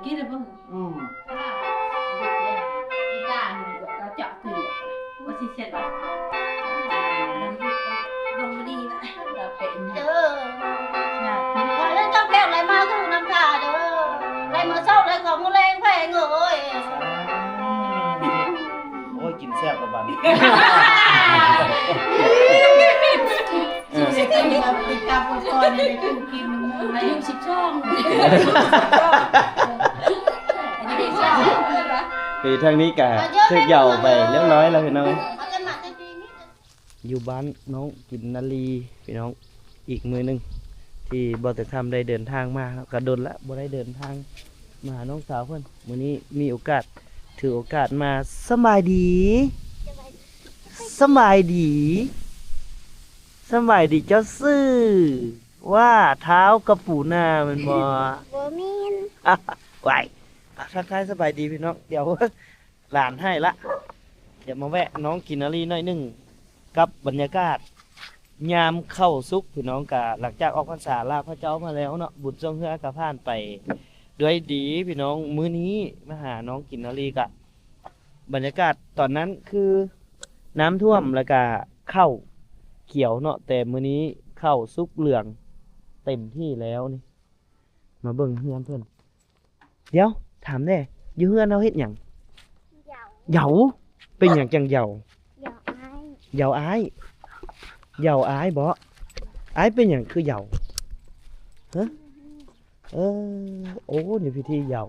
กี้เลยป่ะอีกาหนึ่งเราเจาะถึงว่าสิเสร็จแล้วลงมาดีแล้วเราเป็นเด้อพอเล่นจ้องแก้วอะไรมาคือน้ำตาเด้ออะไรมาเศร้าอะไรของมือแรงแพงเอ้ยโอ้ยกินแซ่บกับบันสิบปีมาติดตามคนคอยในตู้กินอายุ10 ช่องคือทางนี้กะเทือกเหยาไปเรียบร้อยแล้วพี่น้องอยู่บ้านน้องกินนาลีพี่น้องอีกมือนึงที่บ่ได้ทำได้เดินทางมาแล้วก็โดนละบ่ได้เดินทางมาหาน้องสาวเพิ่นมื้อนี้มีโอกาสถือโอกาสมาสบายดีสบายดีสบายดีเจ้าซื่อว่าเท้ากระปูหน้ามันบ่บ่มีนไหวทักทายสบายดีพี่น้องเดี๋ยวหลานให้ละเดี๋ยวมาแวะน้องกินนาลีหน่อยนึงกับบรรยากาศยามเข้าซุกพี่น้องกะหลังจากออกพรรษาลาพระเจ้ามาแล้วเนาะบุญทรงเฮือกะผ่านไปด้วยดีพี่น้องมื้อนี้มาหาน้องกินนาลีกะบรรยากาศตอนนั้นคือน้ำท่วมแล้วก็เข้าเขียวเนาะแต่มื้อนี้เข้าซุกเหลืองเต็มที่แล้วนี่มาเบิ่งเฮือนเพิ่นเดี๋ยวถามแน่อยู่เฮือนเราเฮ็ดหยังเหยาเป็นหยังจังเหยาเหยาอ้ายเหยาอ้ายบ่อ้ายเป็นหยังคือเหยาฮะโอ้นี่พิธีเหยา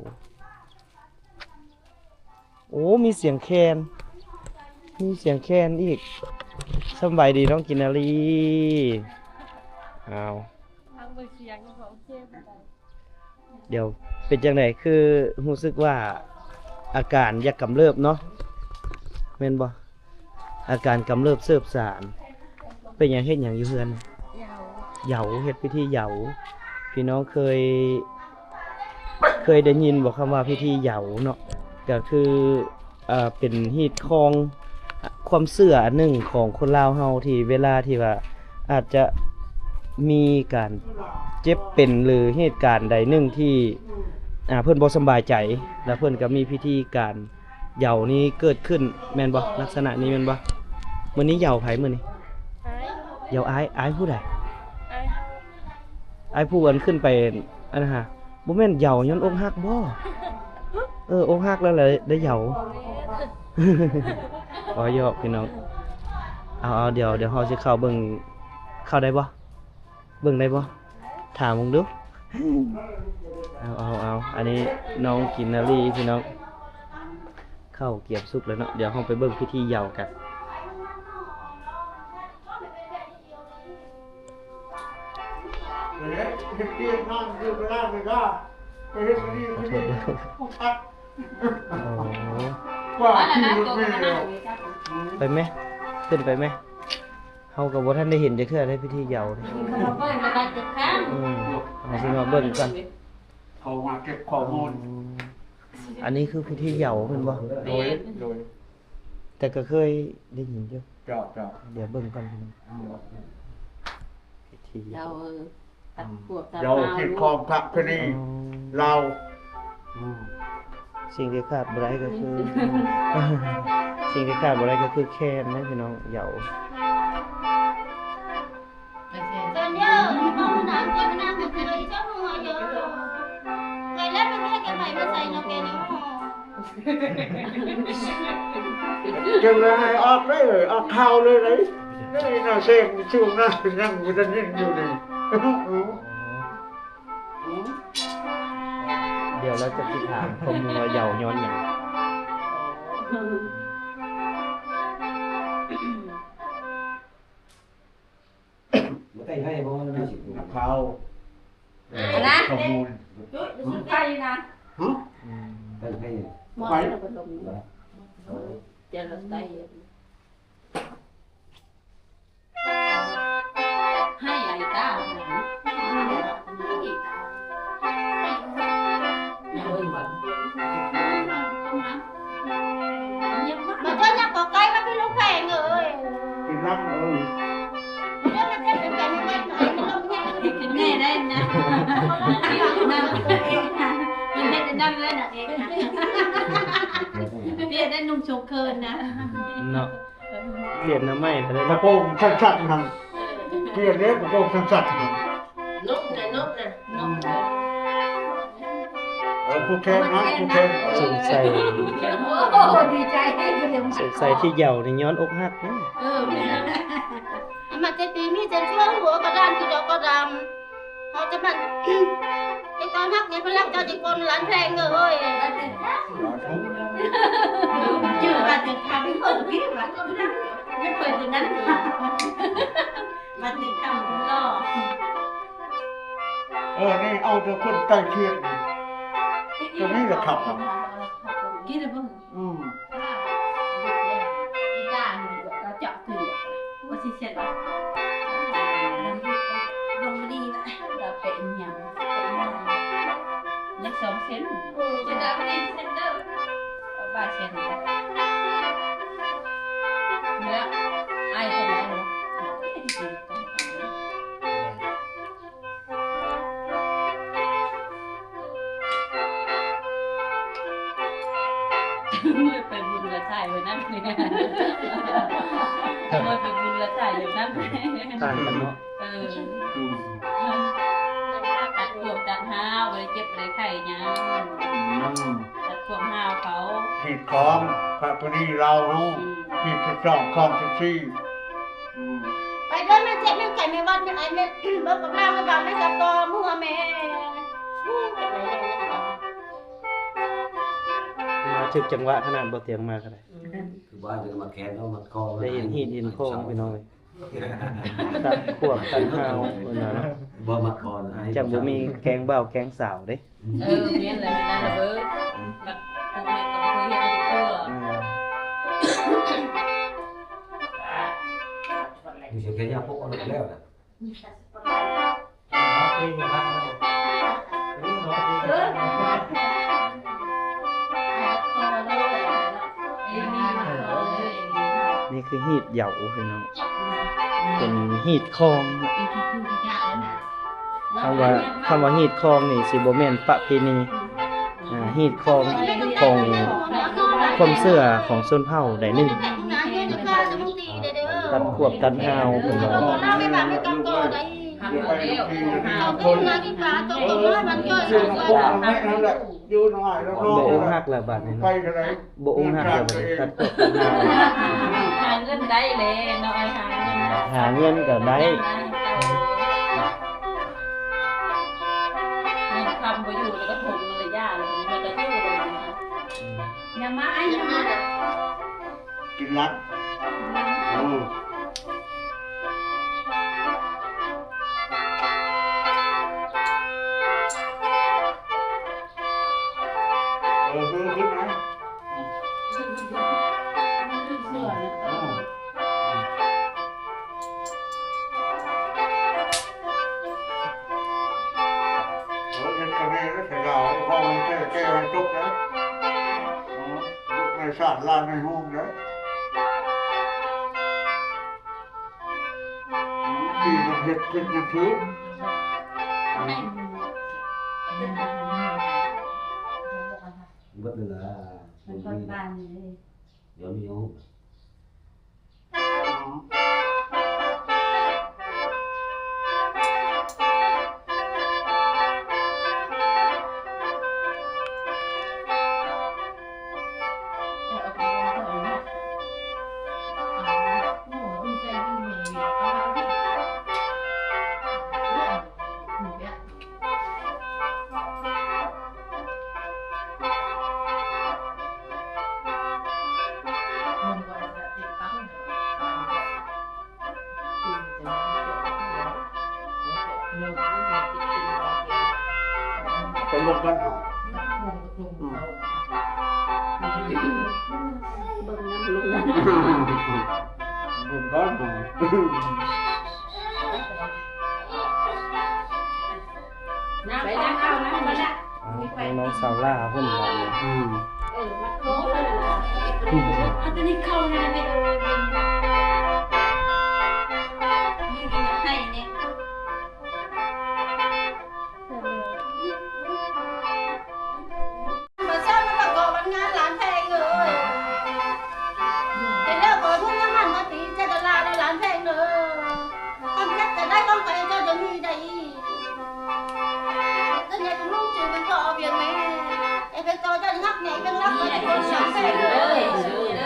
โอ้มีเสียงแคนอีกสบายดีน้องกินนาลีเอาเดี๋ยวเป็นจังไดคือรู้สึกว่าอาการอยากกำเริบเนาะแม่นบ่อาการกำเริบเสิบสารเป็นหยังเฮ็ดหยังอยู่เฮือนเหยาเฮ็ดพิธีเหยาพี่น้องเคยได้ยินบอกคำว่าพิธีเหยาเนาะก็คือเป็นฮีตของความเชื่อหนึ่งของคนลาวเฮาที่เวลาที่ว่าอาจจะมีการเจ็บเป็นหรือเหตุการณ์ใดหนึ่งที่เพิ่นบ่สบายใจแล้วเพิ่นก็มีพิธีการเหยานี้เกิดขึ้นแม่นบ่ลักษณะนี้แม่นบ่มื้อนี้เหยาไผมื้อนี้เหยาอ้ายผู้ใดอ้ายผู้อันขึ้นไปอันนะฮะบ่แม่นเหยาย้อนอกหักบ่อกหักแล้วเลยได้เหยาขอยอกพี่น้องเอาเดี๋ยวเฮาสิเข้าเบิ่งเข้าได้บ่เบิ่งได้บ่ถามมึงดูเอาอันนี้น้องกินนาลีพี่น้องเข้าเกียบสุกแล้วเนาะเดี๋ยวเฮาไปเบิ่งพิธีเหยากันไปไหมขึ้นไปไหมเฮากับว่าท่านได้เห็นจะเชื่อได้พิธีเหยาเลยมาสิมาเบิ่งกันเขามาเก็บข้อมูลอันนี้คือพิธีเหยาเป็นบ่โดยแต่ก็เคยได้ยินอยู่จ้าเดี๋ยวเบิ่งกันพิธีเหยาเราคิดคลองพระคณีเราสิ่งที่ขาดบ่ได้ก็คือสิ่งที่ขาดบ่ได้ก็คือแคนนะพี่น้องเหยาจังเลยออกได้เลยออกข่าวเลยเลยนี่น่าเซ็งช่วงนั้นยังมันยังอยู่ดีเดี๋ยวเราจะติดถามข้อมูลเหยาย้อนอย่างได้ให้บ่นะข่าวข้อมูลไปนะได้ให้ไปจะรถไตให้ไอ้ตาmà cho nhặt có cây mà cái lúc về người thì lắm đó là cái cái này cái lông nha cái này đây nè mình thấy năm lên เองนะเปลี่ยนได้นุ่มโชกเคินนะ เนาะเปลี่ยนน้ำไหม้ไปเลย กระ เนาะ โปรงสั้นๆนั่นเปลี่ยนเล็กกระโปรงสั้นๆนั่น นุ่มนุ่ม ผู้แข่งนะผู้แข่ง สงสัย โอ้ดีใจเดี๋ยว สงสัยที่เหยานี่ย้อนอกหักนะ มันจะตีมีเส้นเชื่อหัวกระดานคือดอกกระดำเขาจะมันไอตอนฮักเนี่ยเป็นรักเจ้าจิกคนหลานแพงเลยชื่อมาติดคำไม่เคยคิดว่าไม่เคยถึงนั้นมาติดคำล่อ นี่เอาแต่คนใกล้เคียงตัวนี้แหละขับอ่ะ คิดเลยป่ะอีกาเราเจาะถือว่าสิเสร็จแล้วลงมาดีนะเราเป็นอย่างเล็ก2 เซนจะได้ไม่เซนเด้อบาทเซนแล้วไอ้คนไหนหรอไม่ไปบุญละถ่ายไว้นั่นเลยไม่ไปบุญละถ่ายอยู่นั่น ต่างกันเนาะ ตัดขวบตัดห้าวไปเจ็บไปไข่ยังตัดขวบห้าวเขา ขีดของพระปรีเราเนาะขีดสองของสี่ ไปเดินไม่เจ็บไม่ไก่ไม่วัดไม่ไอไม่เบิกกับร่างไม่บางไม่กับตัวมือแม่ มาถึกจังหวะขนาดบ่เตียงมาก็ได้ คือบ้านจะมาแคนเอามาคอ ได้เห็นหินเห็นโค้งพี่น้องเลยตัดขวบตัดห้าวคนนั้น บ่มาคอน จังบ่มีแกงเบาแกงสาวเด้ เมียนเลยนั่นระเบิดมันพวกนี้ก็เคยเห็นในเกลือ อยู่เฉยๆยาพวกเอาแล้วนะ นี่คือหีดเหยาพี่น้องเป็นหีดคองคำว่าหีดคองนี่สิบ่แม่นประเพณีหีดคองของความเชื่อของชนเผ่าใดหนึ่งตัดขวบตัดห้าวพี่น้อง คนมากินปลาตัวตัวมันก็ เรื่องพวกนั้นนั่นแหละอยู่หน่อยแล้ว บ่องหักแล้วบัดนี้ ไป เนาะ กันไหน บ่องหักแล้วบัดนี้ตัดขวบตัดห้าว หาเงินได้เลยน้อยหาเงิน หาเงินก็ได้ คำไปอยู่แล้วก็ถงเลยย่าเลยมันก็อยู่เลยอย่ามาไอ้อย่ามา กินรัดขึ้นไหมยังกระเด็นแล้วเสียดายพอมันแก้มันจุกนะจุกในสาดลานในห้องนะที่มันเห็ดเป็นยังพื้น bất là giống nhưเป็นลมกัน ผมก็หน่อย น้ำไปน้ำเข้าน้ำมาละ น้องสาวล่าเพิ่นว่าเนี่ย มันโค้งเลยอันนี้เข้าเลยนะเนี่ยยิ่งให้เนี่ยมา ฟังเด้อคนฟังเพลงเด้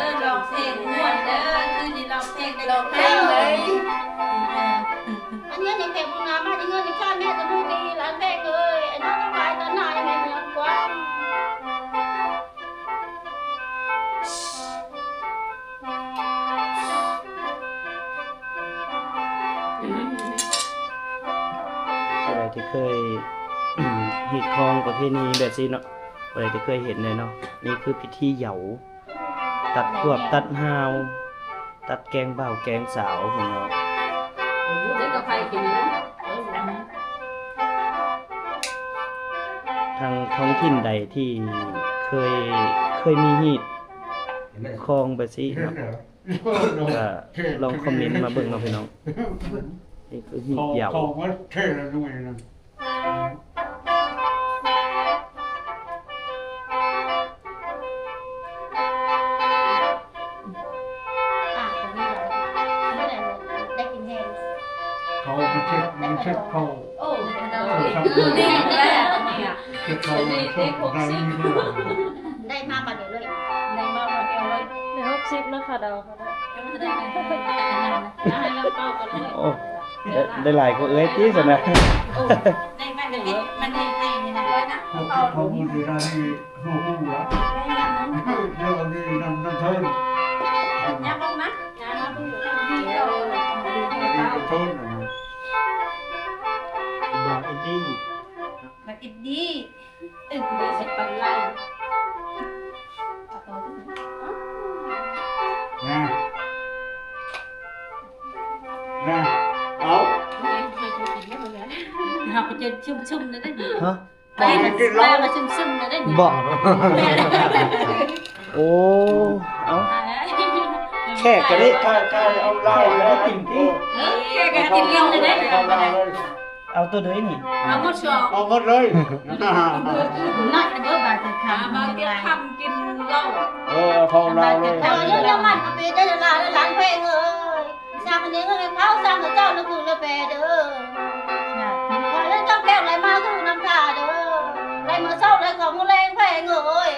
อร้องเพลงม่วนเด้อคือนี่ร้องเพลงได้ร้องเพลงเลยอันนี้ยังเพลงมึงนามาที่เงินที่ข้าแม่จะพูดดีหลานเพลงเลยไอ้น้องทั้งหลายตอนหน้ายังไม่เหมือนกว่า อะไรที่เคย หีดคองประเพณีแบบนี้เนาะอะไรที่เคยเห็นเลยเนาะนี่คือพิธีเหยาตัดขวบตัดหาว ตัดแกงบ่าวแกงสาวของเราทางท้องถิ่นใดที่เคยมีหีดคองแบบนี้เนาะก็ลองคอมเมนต์มาเบิ่งเนาะพี่น้องนี่คือหีดเหยา เขาว่าเท่แล้วด้วยนะ ได้กินแห้ง เขามันเช็ดเขา โอ้นี่แหละเนี่ย เช็ดเขามันเช็ดอะไรนี่ด้วย ได้มาบัดเดียวเลยได้มาบัดเดียวเลย ใน60นะคะเดาเขาได้ ก็มันจะได้ไงก็เป็นแต่อันนั้นนะให้เราเป้ากันเลย โอ้ได้หลายก็เอ้ยที่สุดนะ ได้มันจะกินมันให้นี่นะด้วยนะ เขามันจะได้หูหูละเดี๋ยวนี้นั่นเทิน ย่าบ้างนะย่ามาดูอยู่ที่เดียว เทินนะ บ่อินดี้ แบบอินดี้อึดดีสิปันไล่ นะเอา เราไปเจอชุ่มๆเลยได้ดิ ฮะ ไปมาชุ่มๆเลยได้ดิ บ่โอ้เอาแค่ก็ได้ ใกล้เอาเหล้าแล้วกินที่ แค่กันกินเลี้ยงเลยได้ เอาตัวเด้ยนี่ เอาหมดสอง เอาหมดเลย น่าจะเบิร์บาดจะทำมากินคำกินเหล้า พอเราเลย เยอะมันก็ปีได้ละหลานเพลงเอ้ยสร้างคนนี้ก็ให้เขาสร้างกับเจ้าแล้วคุณละแปเด้อพอแล้วจ้าแก้วไหลมาคือน้ำตาเด้อไหลมาเศร้าไหลของมูแรงเพลงเอ้ย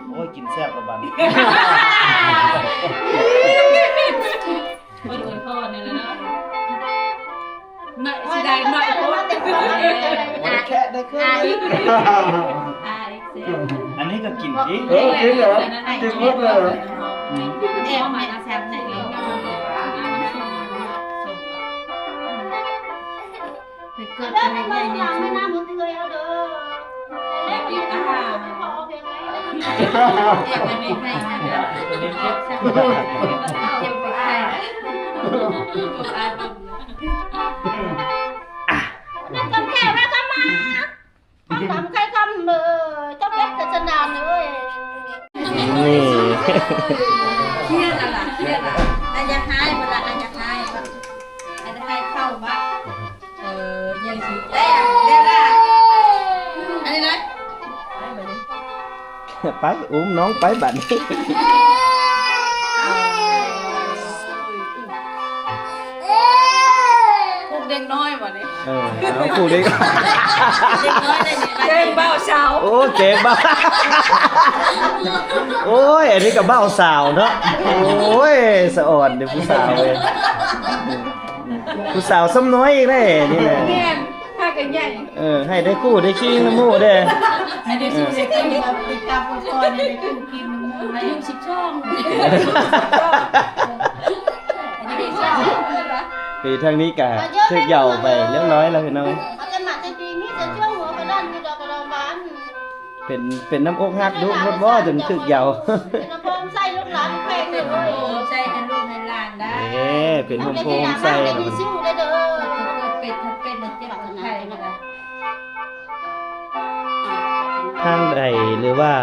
โอ้ยกินแซ่บละบัด โอ้ยพ่อเนี่ยนะหน่อย ไม่ สิ ได้ ได้หน่อย เพราะว่าเป็นคนเลย แค่ได้เคย เสีย อันนี้ก็กินดิ กินเหรอกินหมดเลย แอบมาแซมไหนเองเกิด แล้ อะ ว ไร ไม่ ใหญ่ มา เนี่ย ไม่น่ามุดเลยเอาเด้อแล้วพี่ตาพอเพียงไว้แล้ว แอบไม่ให้นะเดี๋ยวเจ็บไปอายอาย นั่นคำแก้วแม่คำมาคำใครคำเบอร์ต้องเล็กแต่สนานเลย นี่ เครียดอะไรเครียดอะไร อันจะหายเวลาอันจะหายอันจะหายเข้าบ้า ยังสิ แต่เดี๋ยวละอันนี้นะ ไปอุ้มน้องไปบัดนี้ พวกเด็กน้อยบ่เนี่ย เอาคู่ดิ เด็กน้อยได้ไหม เก่งเบาสาว โอ้เจ๋งบ้าโอ้ยอันนี้กับเบ้าสาวเนาะโอ้ยสะอ่อนเดี๋ยวผู้สาวเลยผู้สาวซ้ำน้อยอีกเลยนี่แหละ เงี้ยถ้ากันใหญ่ ให้ได้คู่ได้ขี้น้ำมูกเด้อ ให้ได้สู้เซ็กซี่ ติดตามก่อนในตู้กิน อายุ10ช่องอันนี้ช่อง คือทางนี้กะถึกเหย่าไปเรียบร้อยแล้วพี่น้อง เอากันมาจะดีนี่จะช่วงหัวกระด้านอยู่ดอกกระดองบาน เป็นน้ำอกหักดุพดบ่จนถึกเหย่า เป็นน้ำพองใส่ลูกหลานเพลงเลย ใส่ให้ลูกให้หลานได้ เป็นโฮมโฮมใส่ ได้ดีซิ่วได้เด้อ เป็ดทั้งเป็ดและเจ็บทั้งไข่นะคะ ทางใดหรือว่า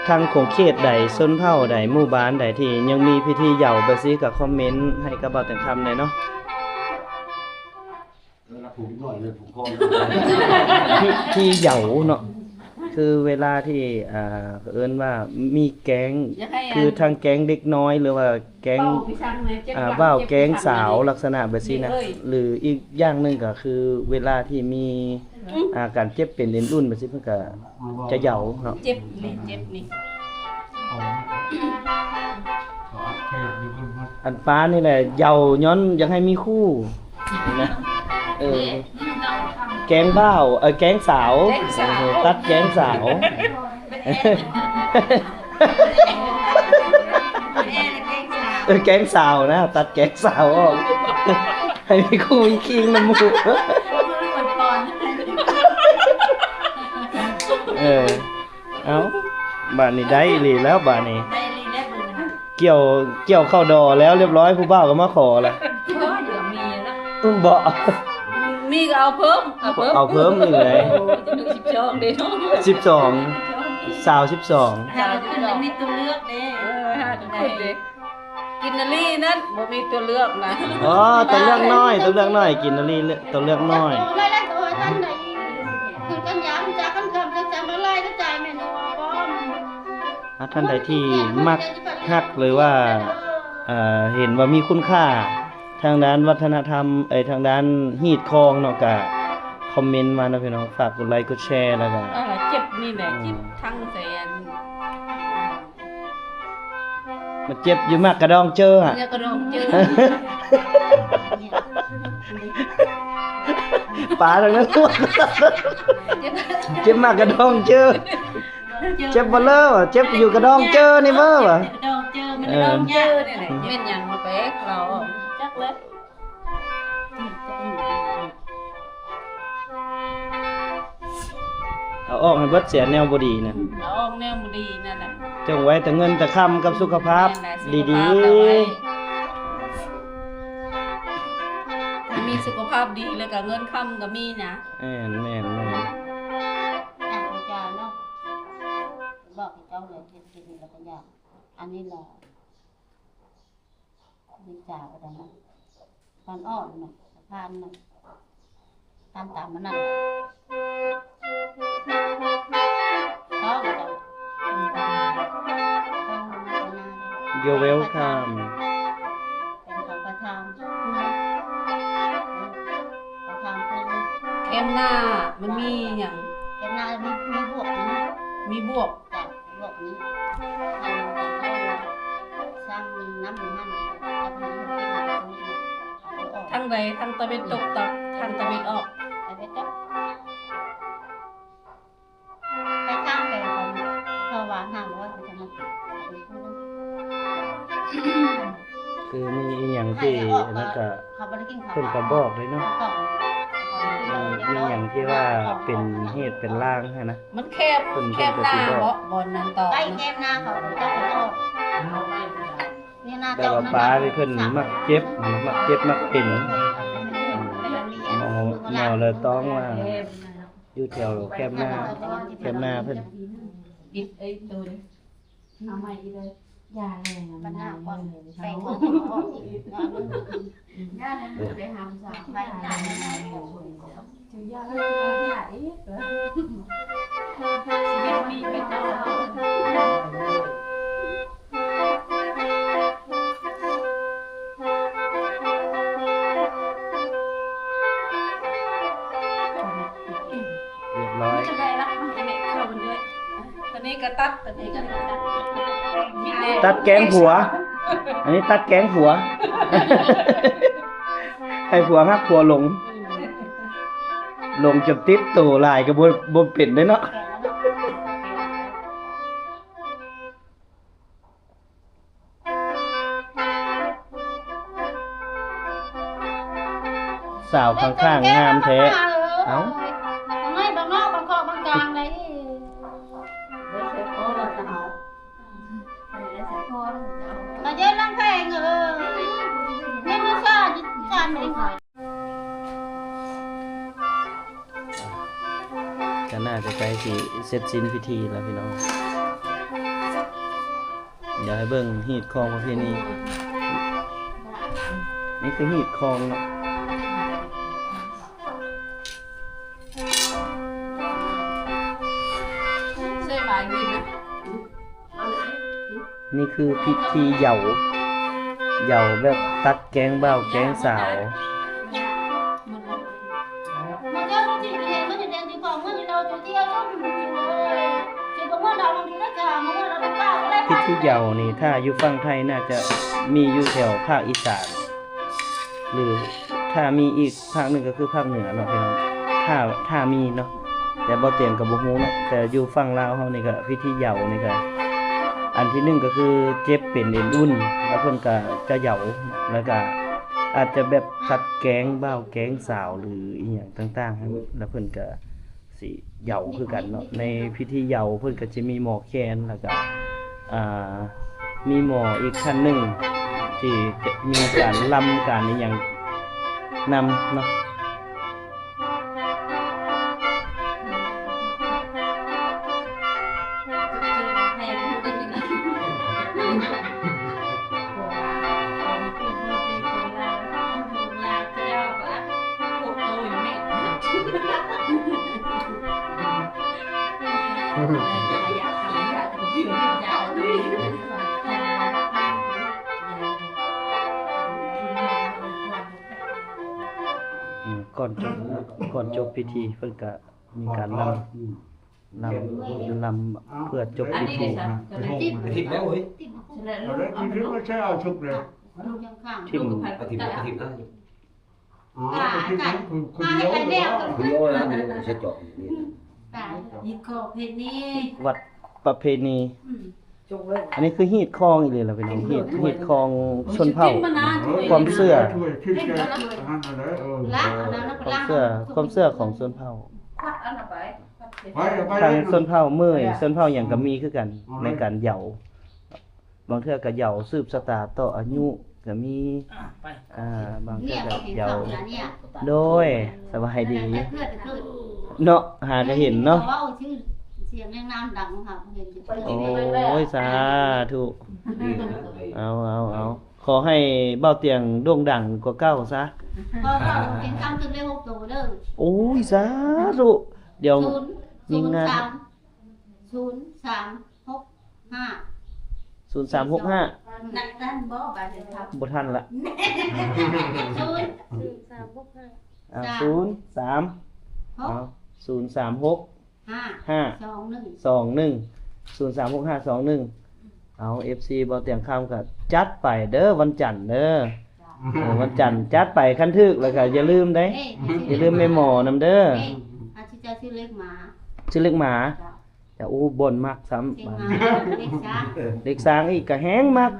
ทางของเขตใดชนเผ่าใดหมู่บ้านใดที่ยังมีพิธีเหย่าแบบนี้ก็คอมเมนต์ให้กับเบาแต่งคำหน่อยเนาะ ผูกหน่อยเลยผูกคอ ที่เหย่าเนาะคือเวลาที่เอิ้นว่ามีแก๊งคือทางแก๊งเด็กน้อยหรือว่าแก๊งว่าวแก๊งสาวลักษณะแบบนี้นะหรืออีกอย่างหนึงก็คือเวลาที่มี อาการเจ็บเป็นเอ็นรุ่นไปสิเพิ่นก็จะเหยาเนาะ เจ็บนี่เจ็บนี่ อันฟ้านี่แหละเหยาย้อนอยากให้มีคู่นี่นะแก๊งบ้าวแก๊งสาวตัดแก๊งสาว แก๊งสาวนะตัดแก๊งสาวออกให้มีคู่มีคิงน้ำหมูเอาบ้านนี้ได้อีหลีแล้วบ้านนี้เกี่ยวเข้าดอแล้วเรียบร้อยผู้บ่าวก็มาขอแล้ว บ่ มีก็เอาเพิ่ม เอาเพิ่มอีกเลย จะดู12เด้เนาะ12สาว12 ถ้าเราขึ้นแล้วมีตัวเลือกเด้ถ้าขึ้นเด้กินนาลีนั่นบ่มีตัวเลือกนะ อ๋อตัวเลือกน้อยกินนาลีตัวเลือกน้อย เลยแล้วตัวท่านไหนคือกันยามจากกันกำจะมาไล่ก็ใจแม่นัวบ่ ท่านใดที่มักฮักเลยว่าเห็นว่ามีคุณค่าทางด้านวัฒนธรรมทางด้านฮีตคองเนาะก็คอมเมนต์มานะพี่น้องฝากกดไลค์กดแชร์แล้วก็ เจ็บนี่แหละเจ็บทั้งแสน มันเจ็บอยู่มากกระดองเจออ่ะ เนี่ยก็ลองเจอ ป๋าทางนั้นตัวเจ็บมากกระดองเจอเจ็บบ่เลอเจ็บอยู่กระดองเจอนี่เบ้อว่ะ กระดองเจอมันกระดองเจอนี่แหละเป็นหยังมาแปกเราจักเลย เอาออกให้เบิดเสียแนวบ่ดีนะ เราออกแนวบ่ดีนั่นแหละ จงไว้แต่เงินแต่คำกับสุขภาพดีๆ ถ้ามีสุขภาพดีแล้วก็เงินค่ำก็มีนะ แม่น อาจารย์เนาะบอกให้เจ้าเลยเฮ็ดนี่แล้วก็ยากอันนี้ล่ะนี่จ่าก็ได้นะตอนอ่อนน่ะทานน่ะตามมันนั่นต้องเจ้า You're welcome เป็นของประธานประธานคือ แก้มหน้ามันมีหยัง แกหน้ามีบวกนี้ มีบวก จากบวกนี้ทำเข้าสร้างน้ำมันจากน้ำมันเป็นตรงนี้ออก ทั้งใดทั้งตะเวนตกตักทั้งตะเวนออก ไปไปต๊อกไปข้างไปก่อนพอวางห่างว่าจะมา คือมีอหย่างที่นั่นก็ เขาไม่ได้กินข้าว เพิ่นก็บอกเลยเนาะมีอย่างที่ว่าเป็นเหตุเป็นร่างฮะนะ มันแคบหน้าบอนนั้นต่อ ใกล้แก้มหน้าเขาเจ้าของออกนี่หน้า แต่ เจ้า ว่าป้าที่เพิ่นมักเจ็บมักเป็นหมอเลยต้องว่าอยู่แถวแคมหน้าเพิ่น ปิดไอ้ตัวนี้เอาใหม่อีเลยยาแรง ปัญหาความแปลงของออกอีกงานนึง ยาแรงไปหามสาว ไปตามนั้น ถือยาแรงมาใหญ่ชีวิตมีไปต่อ เรียบร้อย จะได้ละไอ้เมฆเข้ามันด้วยตอนนี้ก็ตัดตอนนี้ก็ตัด ตัดแกงผัว อันนี้ตัดแกงผัว ให้ผัวฮักผัวหลงจนติดตัวลายก็บ่เป็นได้เนาะสาวข้างๆงามแท้เอ้า ไม่บางนอกบางคอบางกลางเลย ได้ใช้พ่อเราจะเอาได้ใช้พ่อเราจะเอา มาเยอะลังแพงนี่มันซ่าจานไม่ได้ ก็น่าจะใกล้สิเสร็จสิ้นพิธีแล้วพี่น้อง เดี๋ยวให้เบิ่งหีดคองประเพณีนี่คือหีดคองเนาะ ใช่ไหมดีไหม นี่คือพิธีเหยาแบบตัดแกงบ่าวแกงสาว มาเยอะจริงๆมันจะเด่น เที่ยวชมอยู่เลยสิบ่ว่าเราบางทีได้จ้าบ่ว่าเราได้ป้าก็ได้ พิธีเหยานี่ถ้าอยู่ฝั่งไทยน่าจะมีอยู่แถวภาคอีสาน หรือถ้ามีอีกภาคหนึ่งก็คือภาคเหนือเนาะพี่น้องถ้ามีเนาะแต่บ่เตียงกับบ่ฮู้เนาะแต่อยู่ฝั่งลาวเฮานี่ก็พิธีเหยานี่ก็อันที่หนึ่งก็คือเจ็บเป็นเอ็นอุ่นแล้วเพิ่นก็จะเหยาแล้วก็อาจจะแบบคัดแกงบ่าวแกงสาวหรืออีหยังต่างๆแล้วเพิ่นก็สิเหยาคือกันเนาะในพิธีเหยาเพิ่นก็จะมีหมอแคนแล้วก็มีหมออีกท่านหนึงที่จะมีการลำการอีหยังนำเนาะ ก่อนจบพิธีเพิ่นก็มีการลำเพื่อจบพิธี ทิพแล้วเฮ้ย เอาเลยคิดว่าใช่เอาชุบเลย ทิ่ม กระถิ่นนะ อ๋อคิดว่าคุณเดียว คุณโย่นะมันใช้เจาะนี่ นี่ก็เพชรนี่ วัดประเพณีอันนี้คือฮีดคลองอีกเลยล่ะเป็นฮีดคลองชนเผ่า ความเชื่อ ช่วยคิดกันนั่นอะไรความเชื่อของชนเผ่า ควัดอันน่ะไป ไป ทางชนเผ่าเมื่อยชนเผ่าหยังก็มีคือกันในการเหยาบางเทื่อก็เหยาสืบชะตาต่ออายุก็มีบางเทื่อก็เหยาโดยสบายดีเนาะหาก็เห็นเนาะ เสียงแรงน้ำดังค่ะเห็น โอ้ยสาธุเอาขอให้เบ้าเตียงโด่งดังกว่าเก้าซะ พอเราเป็นคำถึงเลข6ตัวเด้อ โอ้ยสาธุเดี๋ยวมีงาน 0365 นักด้านบ่บาดเจ็บครับ บ่ทันละ 036 เอา FC บ่เตียงคำก็จัดไปเด้อวันจันทร์เด้อวันจันทร์จัดไปคันทึกแล้วก็อย่าลืมเด้อย่าลืมแม่หมอนำเด้อ อาชิจะชื่อเล็กหมา ชื่อเล็กหมาแต่อู้บ่นมากซ้ำ เล็กช้าง เด็กสร้างอีกก็แฮงมาก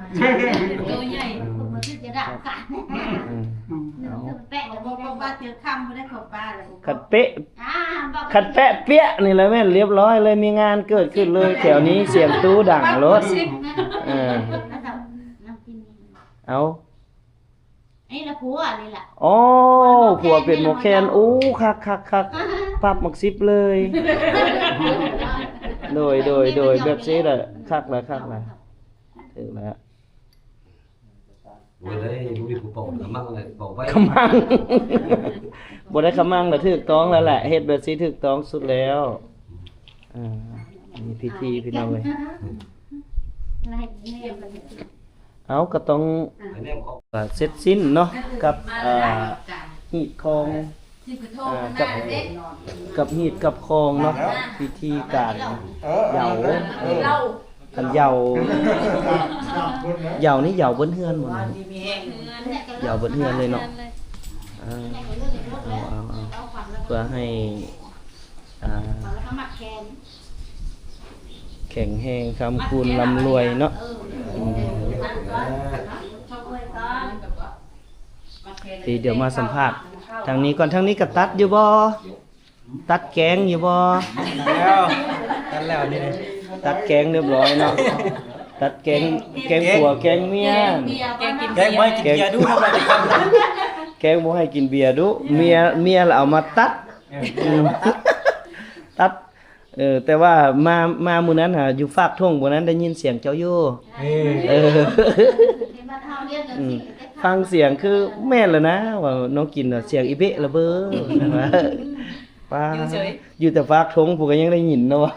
ตัวใหญ่ มันจะดับกัน แปะ บ่บ่บาดเจ็บค่ำบ่ได้เข้าป่าเลย ขัดเป๊ะขัดแปะเปี้ยนี่แหละแม่นเรียบร้อยเลยมีงานเกิดขึ้นเลยแถวนี้เสียงตู้ดังรถเอา นี่ละผัวนี่แหละ อ๋อผัวเป็นหมอแคนโอ้คักปรับหมัก10เลยโดยแบบนี้แหละคักละถึงแล้ว วันนี้ดูดิกูเป่ากระมังเลยเป่าไว้ ขมังบ่ได้ขมังแล้วถูกต้องแล้วแหละเฮ็ดแบบนี้ถูกต้องสุดแล้วมีพิธีพี่น้องเว้ยเอาก็ต้องเสร็จสิ้นเนาะกับหีดคองกับหีดกับคองเนาะพิธีการเหยาอันเหยานี่เหยาเบิ้นเฮือนหมดเลยเหยาเบิ้นเฮือนเลยเนาะเอาเพื่อให้แข็งแรงคำคูณร่ำรวยเนาะเดี๋ยวมาสัมภาษณ์ทางนี้ก่อนทางนี้ก็ตัดอยู่บ่ตัดแกงอยู่บ่แล้วนี่ตัดแกงเรียบร้อยเนาะตัดแกงผัวแกงเมียแกงบ่ให้กินเบียร์ดูแกงบ่ให้กินเบียร์ดูเมียแล้วเอามาตัดแต่ว่ามามื้อนั้นอยู่ฝากทุ่งบ่นั้นได้ยินเสียงเจ้าอยู่ฟังเสียงคือแม่นแล้วนะว่าน้องกินเสียงอีเบะระเบ้อป้าอยู่แต่ฝากทุ่งผู้ก็ยังได้ยินเนาะ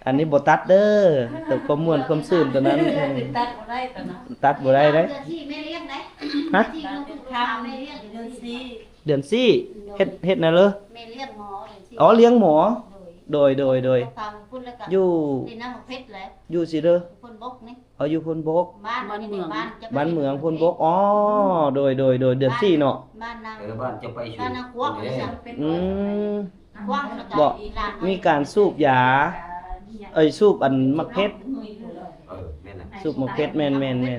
อันนี้บ่ตัดเด้อแต่ความม่วนความซื่นตอนนั้นตัดบ่ได้ตอนนั้น ตัดบ่ได้เด้ฮะทำเดือน4เดือน4เฮ็ดน่ะเหรอ แม่เลี้ยงหมอเดือน อ๋อเลี้ยงหมอ โดย โดย ทางพุ่นแล้วก็ อยู่ ที่น้ำหมกเพชรแหละ อยู่สิเด้อ พุ่นบกนี่ เอาอยู่พลบก บ้านนี่บ้านจะ บ้านเมืองพลบกอ๋อโดยเดือน4เนาะ บ้านนาง บ้านจะไป บ้านนางกว้างเลยจ้ะ อืม กว้างแล้วก็ บอก ลาน มีการสูบยา สูบอันมักเพชร แม่น่ะ สูบมักเพชรแม่น 5 เม็ดเลย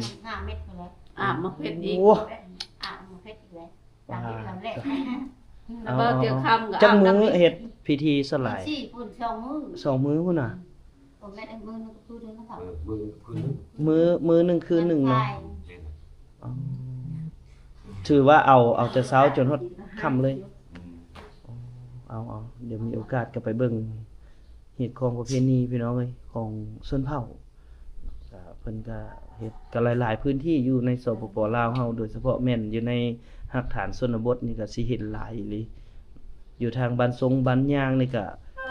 อ่ะมาเผ็ดอีก โอ้ หมกเพชรอีกเลยตามที่ทำแรก แล้วก็เตียวคำกับ จักมื้อเฮ็ดพิธีสลาย สี่พุ่น2 มื้อ 2 มื้อพุ่นน่ะ ผมแม่ได้มื้อนึงก็คือเดือนละ มือคืน มื้อหนึงคืนหนึงเนาะ ใช่ อ๋อถือว่าเอาแต่เช้าจนฮอดค่ำเลย เอาเดี๋ยวมีโอกาสก็ไปเบิ่งเหตุของประเพณีพี่น้องเอ้ยของชนเผ่าก็เพิ่นก็เฮ็ดก็หลายๆพื้นที่อยู่ในสปปลาวเฮาโดยเฉพาะแม่นอยู่ในหักฐานชนบทนี่ก็สิเห็นหลายอีหลีอยู่ทางบ้านทรงบ้านยางนี่ก็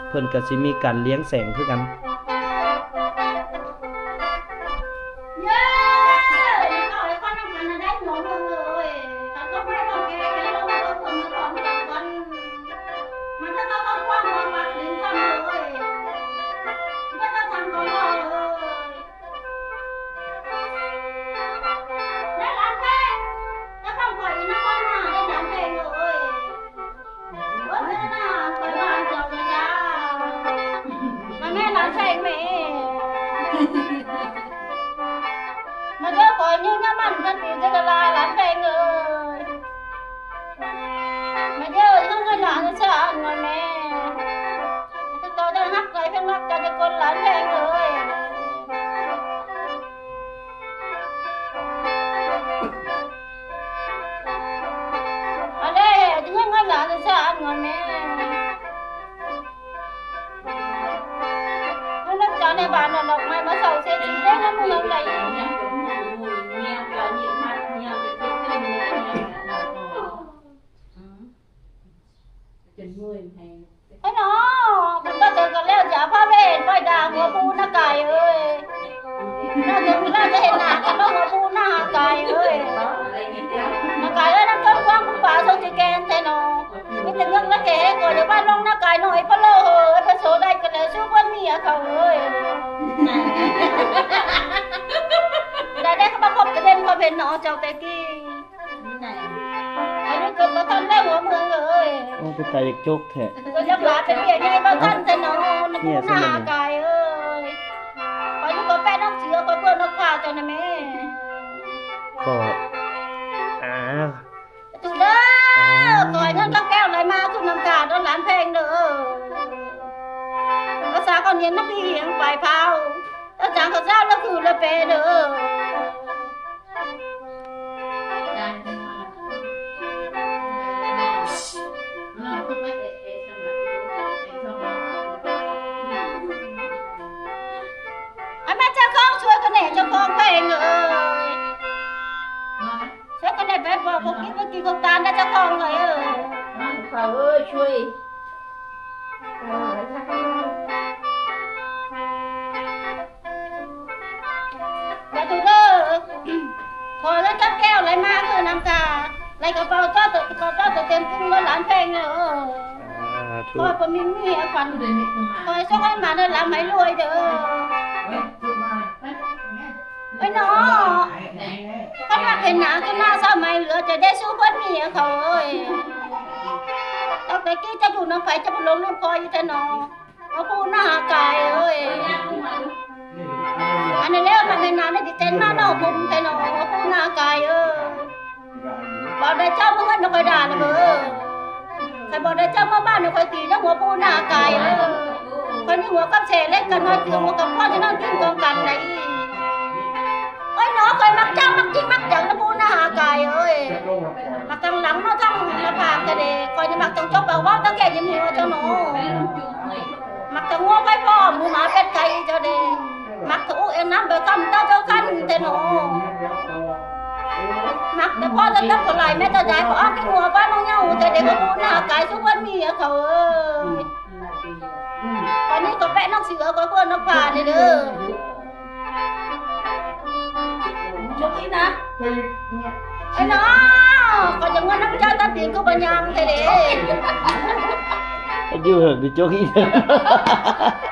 เพิ่นก็สิมีการเลี้ยงแสงคือกัน เย้เอาไอ้คนนั้นมันได้หมดเลยถ้าก็ไม่ต้องแก้แล้วเราก็ต้องมาตอนกันมันจะต้องกว้างมาถึงกันเลยก็จะทำก่อนเลยแล้วหลังแม่จะต้องปล่อยนะคนหน้าได้หลังแม่เลยวันนี้นะปล่อยบ้านเจ้าเลยจ้ามาแม่หลังแม่แม่ mà đứa coi như nhá mặn thân vì thế là lán về người mà đứa không người lán nó sợ người mẹ tôi đang hắc lại phim hắc cho con lán về người ở đây đứa người lán nó sợ người mẹ nó cho nên bạn là lộc mai mà sầu xe gì đấy nó mua lâu này cái nó mình có thể còn leo giả phá về quay đà của bu nó cài ơi nó đừng ra cho hiện là cái nó của bu nó cài ơi nó cài ơi nó cân quăng cũng bảo thôi thì kèn thế nó cái tình ngưng nó kể rồi để ban lông nó cài nổi phát lô ơi phát số đây cái này xuống quân mì à khẩu ơi đây đây các bác học cái bên qua bên nó chào cái kia anh ấy cần có thân đấy của mọi người โอ้เป็นตาอยากโจกแท้ tôi nhắc lại cái việc này bao thân thì nó cũng nà cài ơi có những có bé nó chứa có bữa nó khao cho này mẹ ก็từ đó coi nhân các keo lại ma cứ nằm cả đó lán phèn nữa có sao con nhìn nó đi hiện vài phao nó chẳng có sao nó cứ là về nữa anh mẹ cho con xuôi cái này cho con phèn ơi xuôi cái này bé bỏ một cái con tan ra cho con rồi ơi Phào ơi chui và từ đó thôi nó cắt keo lại ma cứ nằm cả lại có vào cho tự tiền cung nó làm phèn nữa ถูก thôi còn mình nghe khoản thôi sao con mà nó làm mấy lùi được cái nó con mặc hình nào cái nào sao mày lựa cho để xuống bớt mì khẩu ơi tao cái kia cho dù nó phải cho một lông luôn coi như thế nó phu nó cài ơi anh này nếu mà hình nào nó thì tên nó bụng thế nó phu nó cài ơi bảo đây cho một nó coi đà nó bự phải bảo đây cho một ba nó coi tí nó mua phu nó cài ơi coi như mua cắp xe lấy cần nói tiền mua cặp con cho nó kim con cần này ôi nó coi mắt trăng mắt chín mắt trắng nó phu nó cài ơi mặt trăng lắng nó thăng nó phạt cái để coi như mặt trăng chốt vào bóp nó kẻ như mua cho nó mặt trăng ngô cái phò mua má bên cây cho để mặt thủ em nắm bờ cầm tao cho khăn thế nó mặt để phò tao tao còn lại mấy tao giải bỏ cái ngô vai mong nhau thế để có mua nào cái xuống bên mì khẩu ơi còn như có vẽ nó sửa có vườn nó phà này nữa chụp ít nè ê nó còn những ngon lắm cho tao tiền của bà nhang thế để อยู่เหิงดิโจกอีก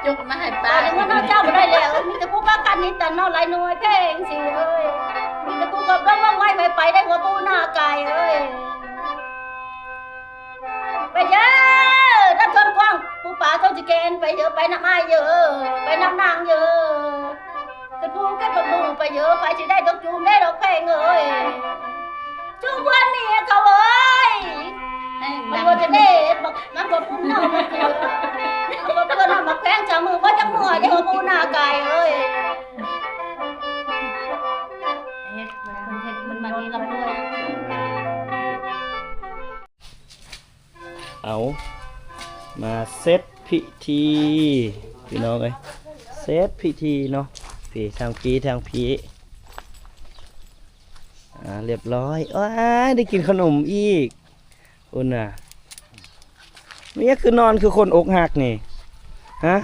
ยกมาให้ ตา ป้า อย่างนั้นเจ้าไม่ได้แล้วมีแต่กูก็กันนี่แต่นอนหลายหน่วยเพลงสิเอ้ยมีแต่กูกับร้องว่างไว้ไม่ไปได้หัวปูหน้าไก่เอ้ยไปเยอะรับชนกว้างปูป่าเขาจะเกณฑ์ไปเยอะไปน้ำไม้เยอะไปน้ำนางเยอะกระปูกระปูไปเยอะไปจะได้ดอกจูมได้ดอกเพลงเอ้ยจูบวันนี้เขาเอ้ยมันว่าจะได้บอกมันบอกพุ่งเน่ามันเกลือบอกเพื่อนทำมาแข้งจากมือว่าจังหัวเดี๋ยวปูหน้าไก่เอ้ย เฮ็ดมัน มันมีลำด้วย เอามาเซตพิธีพี่น้องเอ้ยเซตพิธีเนาะพี่ทางพีเรียบร้อยว้าได้กินขนมอีกอุ่นน่ะนี่คือนอนคือคนอกหักนี่ฮะ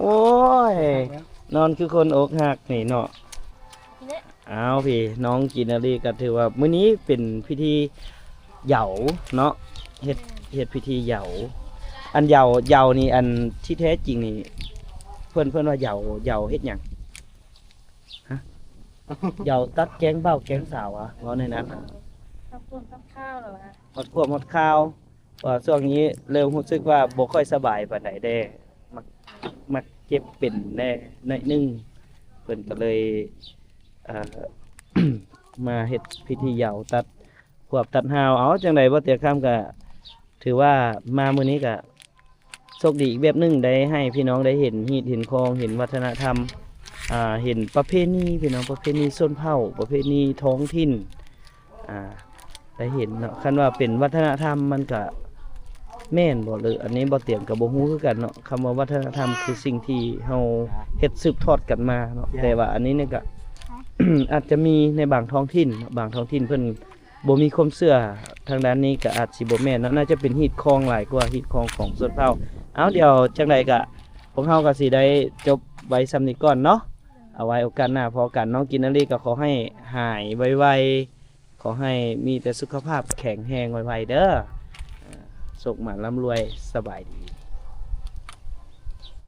โอ้ยนอนคือคนอกหักนี่เนาะเอาพี่น้องกินอะไรก็ถือว่ามื้อนี้เป็นพิธีเหยาเนาะเฮ็ดพิธีเหยาอันเหยานี่อันที่แท้จริงนี่เพื่อนว่าเหยาเฮ็ดหยังฮะเหยาตัดแกงเบ้าแกงสาวอ่ะเว้าในนั้นน่ะ ข้าวเหรอฮะ หมดพวกหมดข้าวว่าช่วงนี้เริ่มรู้สึกว่าบ่ค่อยสบายปานใดเด้มักเจ็บเป็นแน่หน่อยหนึงเพิ่นก็เลยเอ่อ มาเฮ็ดพิธีเหยาตัดพวกตัดหาวเอาจังไดบ่เตียค่ำก็ถือว่ามามื้อนี้ก็โชคดีอีกแบบหนึงได้ให้พี่น้องได้เห็นฮีตเห็นคองเห็นวัฒนธรรมเห็นประเพณีพี่น้องประเพณีชนเผ่าประเพณีท้องถิ่นได้เห็นเนาะคันว่าเป็นวัฒนธรรมมันก็แม่นบ่หรืออันนี้บ่เตียงก็บ่ฮู้คือกันเนาะคำว่าวัฒนธรรมคือสิ่งที่เฮาเฮ็ดสืบทอดกันมาเนาะแต่ว่าอันนี้เนี่ยก็ อาจจะมีในบางท้องถิ่นเนาะบางท้องถิ่นเพิ่นบ่มีความเชื่อทางด้านนี้ก็อาจสิบ่แม่นเนาะน่าจะเป็นฮีตคองหลายกว่าฮีตคองของชนเผ่าเอาเดี๋ยวจังไดก็พวกเฮาก็สิได้จบไว้ส่ำนี้ก่อนเนาะเอาไว้โอกาสหน้าพอกันน้องกินนารีก็ขอให้หายไวๆขอให้มีแต่สุขภาพแข็งแรงไวๆเด้อสุขหมันร่ำรวยสบายดี